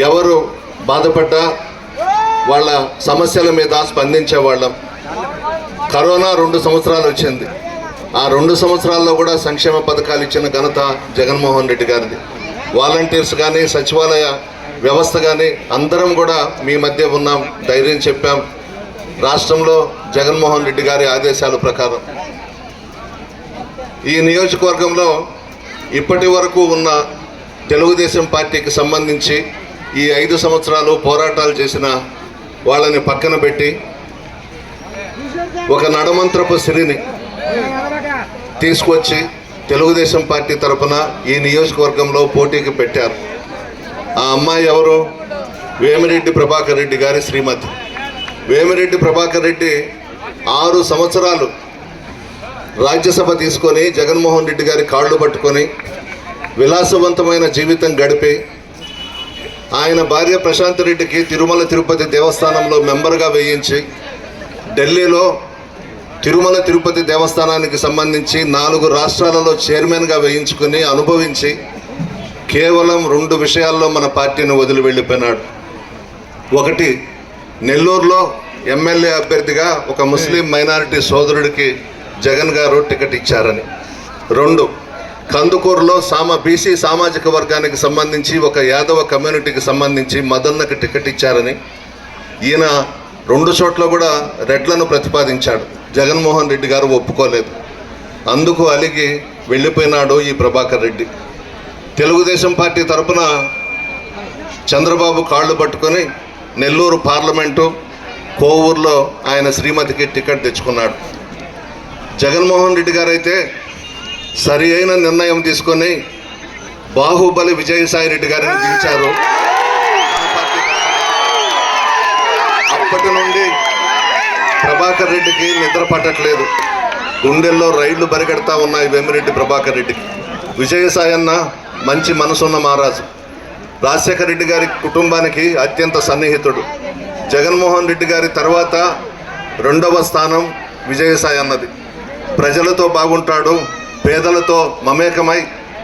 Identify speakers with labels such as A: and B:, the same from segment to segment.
A: ఎవరు బాధపడ్డా వాళ్ళ సమస్యల మీద స్పందించేవాళ్ళం. కరోనా 2 సంవత్సరాలు వచ్చింది. ఆ 2 సంవత్సరాల్లో కూడా సంక్షేమ పథకాలు ఇచ్చిన ఘనత జగన్మోహన్ రెడ్డి గారిది. వాలంటీర్స్ కానీ, సచివాలయ వ్యవస్థ కానీ అందరం కూడా మీ మధ్య ఉన్నాం, ధైర్యం చెప్పాం. రాష్ట్రంలో జగన్మోహన్ రెడ్డి గారి ఆదేశాల ప్రకారం ఈ నియోజకవర్గంలో ఇప్పటి వరకు ఉన్న తెలుగుదేశం పార్టీకి సంబంధించి ఈ 5 సంవత్సరాలు పోరాటాలు చేసిన వాళ్ళని పక్కన పెట్టి ఒక నడమంత్రపు సిరిని తీసుకొచ్చి తెలుగుదేశం పార్టీ తరఫున ఈ నియోజకవర్గంలో పోటీకి పెట్టారు. ఆ అమ్మాయి ఎవరు? వేమిరెడ్డి ప్రభాకర్ రెడ్డి గారి శ్రీమతి. వేమిరెడ్డి ప్రభాకర్ రెడ్డి 6 సంవత్సరాలు రాజ్యసభ తీసుకొని జగన్మోహన్ రెడ్డి గారి కాళ్ళు పట్టుకొని విలాసవంతమైన జీవితం గడిపి ఆయన భార్య ప్రశాంత్ రెడ్డికి తిరుమల తిరుపతి దేవస్థానంలో మెంబర్గా వేయించి ఢిల్లీలో తిరుమల తిరుపతి దేవస్థానానికి సంబంధించి 4 రాష్ట్రాలలో చైర్మన్గా వేయించుకుని అనుభవించి కేవలం 2 విషయాల్లో మన పార్టీని వదిలి వెళ్ళిపోయినాడు. ఒకటి, నెల్లూరులో ఎమ్మెల్యే అభ్యర్థిగా ఒక ముస్లిం మైనారిటీ సోదరుడికి జగన్ గారు టికెట్ ఇచ్చారని. 2, కందుకూరులో బీసీ సామాజిక వర్గానికి సంబంధించి ఒక యాదవ కమ్యూనిటీకి సంబంధించి మదన్నకి టికెట్ ఇచ్చారని. ఈయన 2 చోట్ల కూడా రెడ్లను ప్రతిపాదించాడు. జగన్మోహన్ రెడ్డి గారు ఒప్పుకోలేదు. అందుకు అలిగి వెళ్ళిపోయినాడు ఈ ప్రభాకర్ రెడ్డి. తెలుగుదేశం పార్టీ తరఫున చంద్రబాబు కాళ్ళు పట్టుకొని నెల్లూరు పార్లమెంటు కోవూరులో ఆయన శ్రీమతికి టికెట్ తెచ్చుకున్నాడు. జగన్మోహన్ రెడ్డి గారు అయితే సరి అయిన నిర్ణయం తీసుకొని బాహుబలి విజయసాయి రెడ్డి గారిని దించారు. అప్పటి నుండి ప్రభాకర్ రెడ్డికి నిద్ర పట్టట్లేదు. గుండెల్లో రైళ్లు బరిగెడతా ఉన్నాయి వేమిరెడ్డి ప్రభాకర్ రెడ్డికి. విజయసాయి అన్న మంచి మనసున్న మహారాజు. రాజశేఖర రెడ్డి గారి కుటుంబానికి అత్యంత సన్నిహితుడు. జగన్మోహన్ రెడ్డి గారి తర్వాత 2వ స్థానం విజయసాయి అన్నది. ప్రజలతో బాగుంటాడు, పేదలతో మమేకమై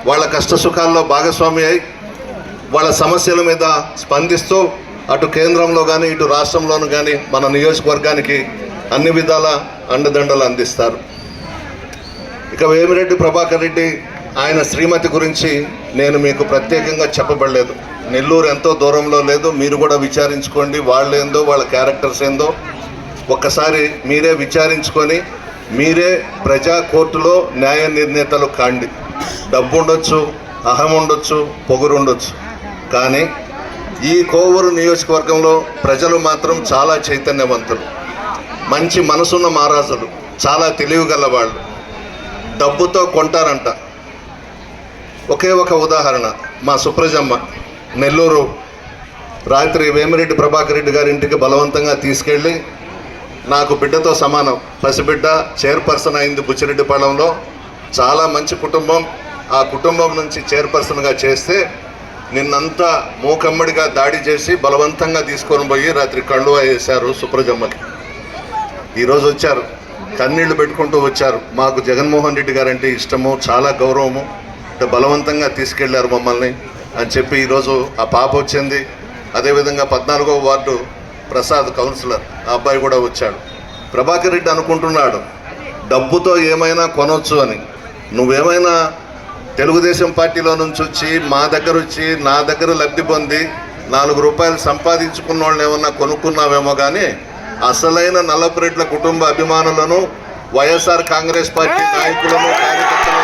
A: వాళ్ళ కష్టసుఖాల్లో భాగస్వామి అయి వాళ్ళ సమస్యల మీద స్పందిస్తూ అటు కేంద్రంలో కానీ ఇటు రాష్ట్రంలోనూ కానీ మన నియోజకవర్గానికి అన్ని విధాల అండదండలు అందిస్తారు. ఇక వేమిరెడ్డి ప్రభాకర్ రెడ్డి ఆయన శ్రీమతి గురించి నేను మీకు ప్రత్యేకంగా చెప్పబడలేదు. నెల్లూరు ఎంతో దూరంలో లేదు, మీరు కూడా విచారించుకోండి. వాళ్ళేందో వాళ్ళ క్యారెక్టర్స్ ఏందో ఒక్కసారి మీరే విచారించుకొని మీరే ప్రజా కోర్టులో న్యాయ నిర్ణేతలు కాండి. డబ్బు ఉండొచ్చు, అహం ఉండొచ్చు, పొగురు ఉండొచ్చు, కానీ ఈ కోవూరు నియోజకవర్గంలో ప్రజలు మాత్రం చాలా చైతన్యవంతులు, మంచి మనసున్న మహారాజులు, చాలా తెలివిగల వాళ్ళు. డబ్బుతో కొంటారంట. ఒకే ఒక ఉదాహరణ, మా సుప్రజమ్మ నెల్లూరు రాత్రి వేమిరెడ్డి ప్రభాకర్ రెడ్డి గారి ఇంటికి బలవంతంగా తీసుకెళ్ళి నాకు బిడ్డతో సమానం పసిబిడ్డ చైర్పర్సన్ అయింది బుచ్చిరెడ్డిపాళెంలో. చాలా మంచి కుటుంబం. ఆ కుటుంబం నుంచి చైర్పర్సన్గా చేస్తే నిన్నంతా మూకమ్మడిగా దాడి చేసి బలవంతంగా తీసుకొని పోయి రాత్రి కళ్ళు వేశారు సుప్రజమ్మకి. ఈరోజు వచ్చారు, కన్నీళ్లు పెట్టుకుంటూ వచ్చారు. మాకు జగన్మోహన్ రెడ్డి గారంటే ఇష్టము, చాలా గౌరవము, బలవంతంగా తీసుకెళ్లారు మమ్మల్ని అని చెప్పి ఈరోజు ఆ పాప వచ్చింది. అదేవిధంగా 14వ వార్డు ప్రసాద్ కౌన్సిలర్, ఆ అబ్బాయి కూడా వచ్చాడు. ప్రభాకర్ రెడ్డి అనుకుంటున్నాడు డబ్బుతో ఏమైనా కొనవచ్చు అని. నువ్వేమైనా తెలుగుదేశం పార్టీలో నుంచి వచ్చి మా దగ్గర వచ్చి నా దగ్గర లబ్ధి పొంది 4 రూపాయలు సంపాదించుకున్న వాళ్ళని ఏమన్నా కొనుక్కున్నావేమో, కానీ అసలైన నల్లపురెడ్ల కుటుంబ అభిమానులను, వైఎస్ఆర్ కాంగ్రెస్ పార్టీ నాయకులను, కార్యకర్తలను